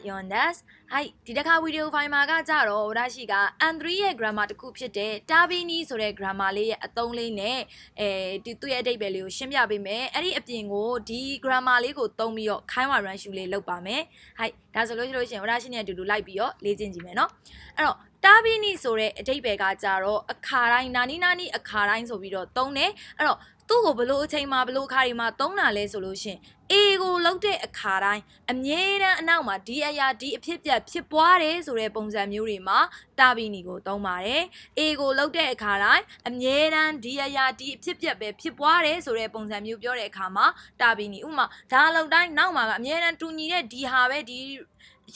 Yondas はいဒီတစ်ခါဗီဒီယိုဖိုင်မှာကကြတော့ရရှိက N3 ရဲ့ grammar တစ်ခုဖြစ်တဲ့ Tabini ဆိုတဲ့ grammar လေးရဲ့အသုံးလေးနဲ့သူ့ရဲ့အဓိပ္ပာယ်လေးကိုရှင်းပြပေးမယ်အဲ့ဒီအပြင်ကိုဒီ grammar လေးကိုသုံးပြီးတော့ခိုင်းဝ run ရှူလေးလုပ်ပါမယ်はいဒါဆိုလို့ရှိရင်ရရှိနဲ့အတူတူလိုက်ပြီးတော့လေ့ကျင့်ကြည့်မယ်နော်အဲ့တော့Tabini ဆိုတဲ့အဓိပ္ပာယ်ကကြတော့အခါတိုင်းနာနီအခါတိုင်းဆိုပြီးတော့သုံးတယ်အဲ့တော့သူ့ကိုဘလို့အချိန်မှာဘလို့ခါရီမှာသုံးတာလဲဆိုလို့ရှင် A ကိုလောက်တဲ့အခါတိုင်းအမြဲတမ်းအနောက်မှာဒီအရာဒီအဖြစ်ပြက်ဖြစ်ပွားတယ်ဆိုတဲ့ပုံစံမျိုးတွေမှာတာဘီနီကိုသုံးပါတယ် A ကိုလောက်တဲ့အခါတိုင်းအမြဲတမ်းဒီအရာဒီအဖြစ်ပြက်ပဲဖြစ်ပွားတယ်ဆိုတဲ့ပုံစံမျိုးပြောတဲ့အခါမှာတာဘီနီဥပမာဒါလောက်တိုင်းနောက်မှာကအမြဲတမ်းတူညီတဲ့ဒီဟာပဲဒီ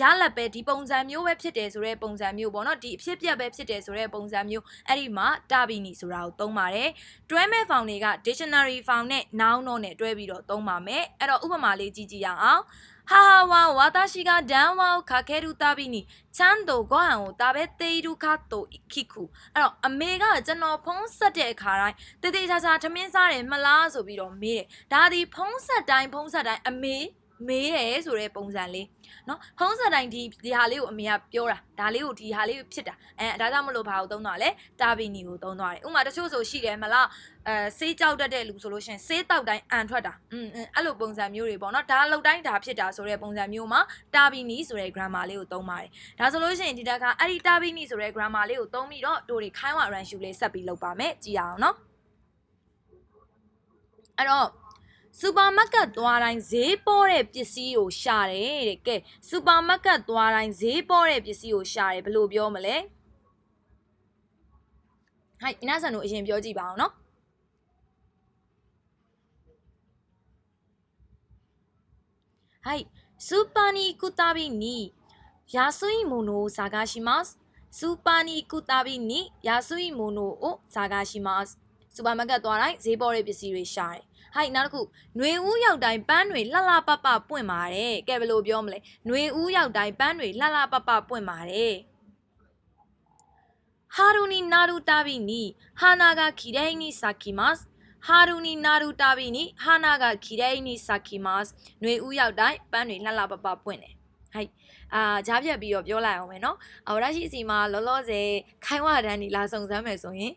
ရလက်ပဲဒီပုံစံမျိုးပဲဖြစ်တယ်ဆိုတဲ့ပုံစံမျိုးပေါ့နော်ဒီအဖြစ်ပြက်ပဲဖြစ်တယ်ဆိုတဲ့ပုံစံမျိုးအဲ့ဒီမှာတာဘီနီဆိုတာကိုသုံးပါတယ်တွဲမဲ့ form တွေက dictionary form နဲ့ noun တော့နဲ့တွဲပြီးတော့သုံးပါမယ်အဲ့တော့ဥပမာလေးကြည့်ကြည့်ရအောင်ဟာဟာဝါဝါတာရှိကဒန်ဝါခါခဲရူတာဘီနီချမ်းတို့ဂွမ်ကိုတာပဲတေရူခါတိုခိခုအဲ့တော့အမေကကျွန်တော်ဖုံးဆက်တဲ့အခါတိုင်းတေတေချာချာထမင်းစားတယ်မလားဆိုပြီးတော့မေးတယ်ဒါဒီဖုံးဆက်တိုင်းအမေမေးတယ်ဆိုတဲ့ပုံစံလေးနော်ဖုံးဆက်တိုင်းဒီဟာလေးကိုအမေကပြောတာဒါလေးကိုဒီဟာလေးဖြစ်တာဒါကြောင့်မလို့ဘာကိုသုံးတော့လဲတာဘီနီကိုသုံးသွားတယ်ဥပမာတချို့ဆိုရှိတယ်မလားဆေးကြောက်တတ်တဲ့လူဆိုလို့ရှိရင်ဆေးတောက်တိုင်းအန်ထွက်တာအဲ့လိုပုံစံမျိုးတွေပေါ့နော်ဒါလောက်တိုင်းဒါဖြစ်တာဆိုတဲ့ပုံစံမျိုးမှာတာဘီနီဆိုတဲ့ grammar လေးကိုသုံးပါတယ်ဒါဆိုလို့ရှိရင်ဒီတက်ကအဲ့ဒီတာဘီနီဆိုတဲ့ grammar လေးကိုသုံးပြီးတော့တို့တွေခိုင်းဝ run ရှူလေးဆက်ပြီးလုပ်ပါမယ်ကြည့်အောင်နော်အဲ့တော့စူပါမားကတ်သွားတိုင်းဈေးပေါ်တဲ့ပစ္စည်းကိုရှာတယ်တဲ့ကဲစူပါမားကတ်သွားတိုင်းဈေးပေါ်တဲ့ပစ္စည်းကိုရှာတယ်ဘယ်လိုပြောမလဲဟိုက်皆さんတို့အရင်ပြောကြည့်ပါအောင်နော်はいスーパーに行くたびに安いものを探しますスーパーに行くたびに安いものを探しますစူပါမားကတ်သွားတိုင်းဈေးပေါ်တဲ့ပစ္စည်းတွေရှာတယ်ဟိုက်နောက်တစ်ခုຫນွေဦးရောက်တိုင်းပန်းတွေလှလှပပပွင့်ပါတယ်ကဲဘယ်လိုပြောမလဲຫນွေဦးရောက်တိုင်းပန်းတွေလှလှပပပွင့်ပါတယ်ဟာရူနီနာရူတာဘီနီဟာနာဂါခီရဲနီဆာကီမတ်ဟာရူနီနာရူတာဘီနီဟာနာဂါခီရဲနီဆာကီမတ်ຫນွေဦးရောက်တိုင်းပန်းတွေလှလှပပပွင့်တယ်ဟိုက်ကြားပြတ်ပြီးတော့ပြောလိုက်အောင်မယ်နော်ရရှိစီမှာလောလောဆယ်ခိုင်ဝတန်းဒီလာစုံစမ်းမယ်ဆိုရင်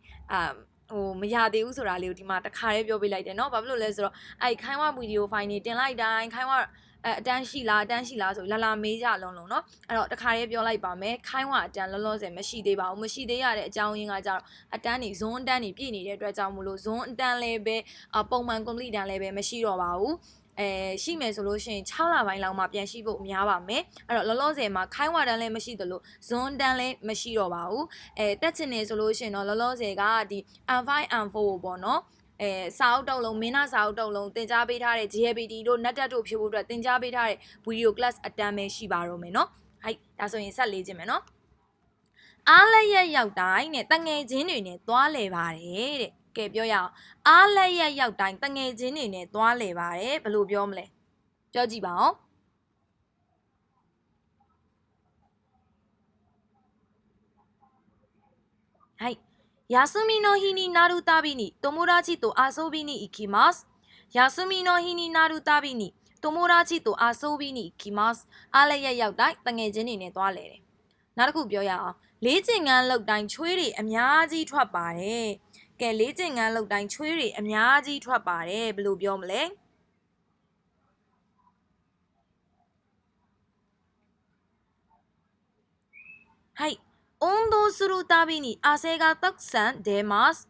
မရသေးဘူးဆိုတာလေးကိုဒီမှာတစ်ခါလေးပြောပေးလိုက်တယ်เนาะဘာဖြစ်လို့လဲဆိုတော့အဲ့ခိုင်းဝဗီဒီယိုဖိုင်တွေတင်လိုက်တိုင်းခိုင်းဝအတန်းရှိလားဆိုလာမေးကြလုံးလုံးเนาะအဲ့တော့တစ်ခါလေးပြောလိုက်ပါမယ်ခိုင်းဝအတန်းလောလောဆယ်မရှိသေးပါဘူးမရှိသေးရတဲ့အကြောင်းရင်းကကြတော့အတန်းတွေဇွန်းအတန်းတွေပြည့်နေတဲ့အတွက်ကြောင့်မလို့ဇွန်းအတန်းလည်းပဲပုံမှန် complete တန်းလည်းပဲမရှိတော့ပါဘူးရှိမယ်ဆိုလို့ရှိရင်6လပိုင်းလောက်မှပြန်ရှိဖို့များပါမယ်အဲ့တော့လောလောဆယ်မှာခိုင်းဝတန်းလည်းမရှိသလိုဇွန်းတန်းလည်းမရှိတော့ပါဘူးတက်ချင်နေဆိုလို့ရှိရင်တော့လောလောဆယ်ကဒီ M5 M4 ပေါ့နော်စာအုပ်တုပ်လုံးမင်းသားစာအုပ်တုပ်လုံးသင်ကြားပေးထားတဲ့ GLPT တို့ NET တို့ဖြည့်ဖို့အတွက်သင်ကြားပေးထားတဲ့ video class အတန်းပဲရှိပါတော့မယ်နော်ဟိုက်ဒါဆိုရင်ဆက်လေ့ကျင့်မယ်နော်အားလက်ရက်ရောက်တိုင်းနဲ့တငယ်ချင်းတွေနဲ့သွားလဲပါတယ်တဲ့ကဲပြောရအောင်အားလက်ရက်ရောက်တိုင်းတငယ်ချင်းတွေနဲ့သွားလဲပါတယ်ဘယ်လိုပြောမလဲပြောကြည့်ပါဦးはい。休みの日になるたびに友達と遊びに行きます。休みの日になるたびに友達と遊びに行きます。အားလည်းရောက်တိုင်းတငယ်ချင်းတွေနဲ့သွားလဲတယ်။နောက်တစ်ခုပြောရအောင်လေ့ကျင့်ခန်းလုပ်တိုင်းချွေးတွေအများကြီးထွက်ပါတယ်။ကဲလေ့ကျင့်ခန်းလုပ်တိုင်းချွေးတွေအများကြီးထွက်ပါတယ်ဘယ်လိုပြောမလဲ။はい。運動するたびに汗がたくさん出ます。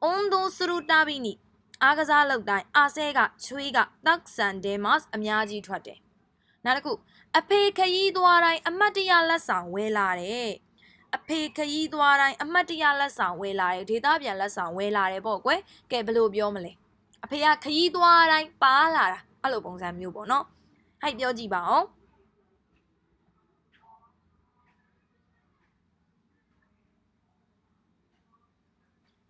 運動するたびにအားကစားလုပ်တိုင်း汗ကချွေးကたくさん出ますအများကြီးထွက်တယ်။နောက်တစ်ခုအဖေခရီးသွားတိုင်းအမတ်တရလက်ဆောင်ဝယ်လာတယ်။အဖေခရီးသွားတိုင်းအမတ်တရလက်ဆောင်ဝယ်လာတယ်ဒေသပြန်လက်ဆောင်ဝယ်လာတယ်ပေါ့ကွယ်။ကဲဘယ်လိုပြောမလဲ။အဖေကခရီးသွားတိုင်းပါလာတာအဲ့လိုပုံစံမျိုးပေါ့နော်။ဟိုက်ပြောကြည့်ပါဦး။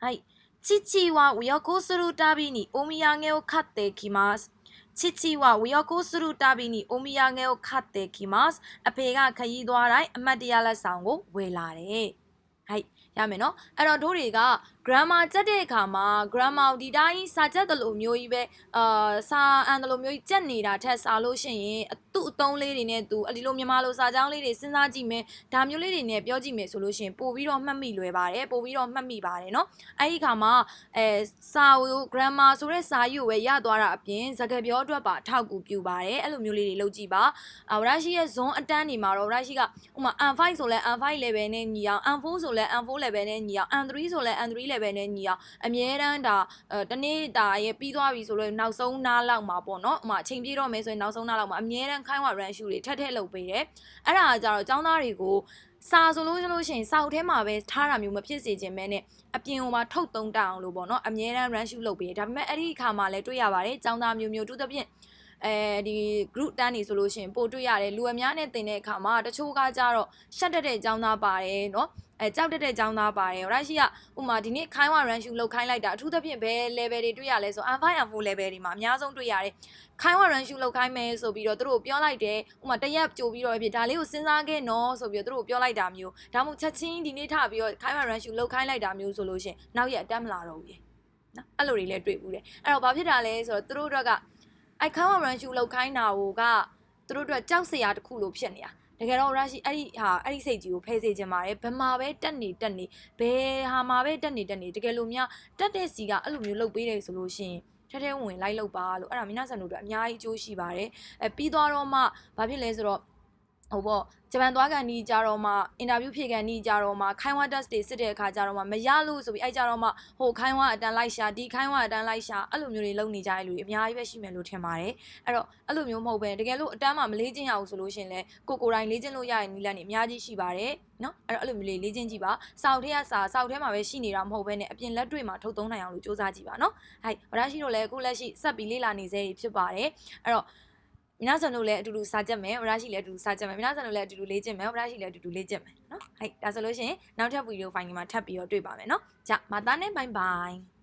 はい。父は親子するたびにお土産を買ってきます。父は親子するたびにお土産を買ってきます。အဖေကခရီးသွားတိုင်းအမတ်တရလက်ဆောင်ကိုဝယ်လာတယ်။はいရမယ်နော်အဲ့တော့တို့တွေက grammar ကြက်တဲ့အခါမှာ grammar ဒီတိုင်းစာကြက်တယ်လို့မျိုးကြီးပဲစာအန်တယ်လို့မျိုးကြီးကြက်နေတာထက်စားလို့ရှိရင်သူ့အသုံးလေးတွေနဲ့သူဒီလိုမြန်မာလိုစာကြောင်းလေးတွေစဉ်းစားကြည့်မယ်ဒါမျိုးလေးတွေနဲ့ပြောကြည့်မယ်ဆိုလို့ရှိရင်ပို့ပြီးတော့မှတ်မိလွယ်ပါတယ်ပို့ပြီးတော့မှတ်မိပါတယ်เนาะအဲ့ဒီခါမှာစာကို grammar ဆိုတဲ့စာယူပဲရသွားတာအပြင်စကားပြောအတွက်ပါအထောက်အကူပြုပါတယ်အဲ့လိုမျိုးလေးတွေလုပ်ကြည့်ပါဝရရှိရဲ့ zone အတန်းတွေမှာတော့ဝရရှိကဥမာ N5 ဆိုလဲ N5 level နဲ့ညီအောင် N4 ဆိုလဲ N4 level နဲ့ညီအောင် N3 ဆိုလဲ N3 level နဲ့ညီအောင်အမြဲတမ်းဒါတနေ့တာရဲ့ပြီးသွားပြီဆိုလို့နောက်ဆုံးနားလောက်မှာပေါ့နော်ဥမာအချိန်ပြည့်တော့မယ်ဆိုရင်နောက်ဆုံးနားလောက်မှာအမြဲတမ်းခိုင်းဝ run shoe တွေထက်လုပ်ပေးတယ်အဲ့ဒါကြတော့ចောင်းသားတွေကိုစာဆိုလို့ရှိရင်စာအုပ်ထဲမှာပဲထားတာမျိုးမဖြစ်စေချင်မဲနဲ့အပြင်ဟိုမှာထုတ်သုံးတအောင်လို့ပေါ့နော်အမြဲတမ်း run shoe လုပ်ပေးတယ်ဒါပေမဲ့အဲ့ဒီအခါမှာလည်းတွေ့ရပါတယ်ចောင်းသားမျိုးတူသဖြင့်ဒီ group တန်းနေဆိုလို့ရှိရင်ပို့တွေ့ရတယ်လူအများနဲ့တင်တဲ့အခါမှာတချို့ကကြတော့ရှက်တဲ့ចောင်းသားပါတယ်เนาะကြောက်တဲ့ចောင်းသားပါတယ်ရရှိကဥမာဒီနေ့ခိုင်းဝ run shoe လောက်ခိုင်းလိုက်တာအထူးသဖြင့်ဘယ် level တွေတွေ့ရလဲဆို N5 N4 level တွေမှာအများဆုံးတွေ့ရတယ်ခိုင်းဝ run shoe လောက်ခိုင်းမယ်ဆိုပြီးတော့သူတို့ပြောလိုက်တယ်ဥမာတရက်ကြိုပြီးတော့ဖြစ်ဒါလေးကိုစဉ်းစားခဲ့နော်ဆိုပြီးတော့သူတို့ပြောလိုက်တာမျိုးဒါမှမဟုတ်ချက်ချင်းဒီနေ့ထပြီးတော့ခိုင်းဝ run shoe လောက်ခိုင်းလိုက်တာမျိုးဆိုလို့ရှင်နောက်ရက်အတက်မလာတော့ဘူးလေနော်အဲ့လိုတွေလည်းတွေ့ဘူးတယ်အဲ့တော့ဘာဖြစ်တာလဲဆိုတော့သူတို့တို့ကခိုင်းဝ run shoe လောက်ခိုင်းတာကိုကသူတို့တို့ကြောက်စရာတစ်ခုလို့ဖြစ်နေတာတကယ်တော့ rush အဲ့ဒီစိတ်ကြီးကိုဖယ်စေချင်ပါတယ်ဘယ်မှာပဲတက်နေဘယ်ဟာမှာပဲတက်နေတကယ်လို့များတက်တဲ့စီကအဲ့လိုမျိုးလုပ်ပေးတယ်ဆိုလို့ရှိရင်ထဲဝင်လိုက်လုပ်ပါလို့အဲ့ဒါမိနာဆန်တို့အတွက်အများကြီးအကျိုးရှိပါတယ်ပြီးသွားတော့မှဘာဖြစ်လဲဆိုတော့ဟိုပေါ့ဂျပန်သွားကန်နီးကြတော့မှအင်တာဗျူးဖြေကန်နီးကြတော့မှခိုင်းဝါ test တွေစစ်တဲ့အခါကြတော့မှမရလို့ဆိုပြီးအဲ့ကြတော့မှဟိုခိုင်းဝါအတန်းလိုက်ရှာဒီခိုင်းဝါအတန်းလိုက်ရှာအဲ့လိုမျိုးတွေလုပ်နေကြတဲ့လူတွေအများကြီးပဲရှိမယ်လို့ထင်ပါတယ်အဲ့တော့အဲ့လိုမျိုးမဟုတ်ဘဲတကယ်လို့အတန်းမှာမလေးကျင့်ရအောင်ဆိုလို့ရှင်လဲကိုတိုင်းလေးကျင့်လို့ရရင်နီးလန်းနေအများကြီးရှိပါတယ်နော်အဲ့လိုမျိုးလေးကျင့်ကြည့်ပါစောက်ထဲကစောက်ထဲမှာပဲရှိနေတာမဟုတ်ဘဲနဲ့အပြင်လက်တွေ့မှာထုတ်သုံးနိုင်အောင်လို့စူးစမ်းကြည့်ပါနော်ဟဲ့ဝရရှိတို့လည်းအခုလက်ရှိဆက်ပြီးလေ့လာနေစေဖြစ်ပါတယ်အဲ့တော့皆さんတို့လည်းအတူတူစာကြက်မယ်ဝရရှိလည်းအတူတူစာကြက်မယ်皆さんတို့လည်းအတူတူလေ့ကျင့်မယ်ဝရရှိလည်းအတူတူလေ့ကျင့်မယ်နော်ဟဲ့ဒါဆိုလို့ရှိရင်နောက်ထပ်ဗီဒီယိုဖိုင်ဒီမှာထပ်ပြီးတော့တွေ့ပါမယ်နော်じゃまたねバイバイ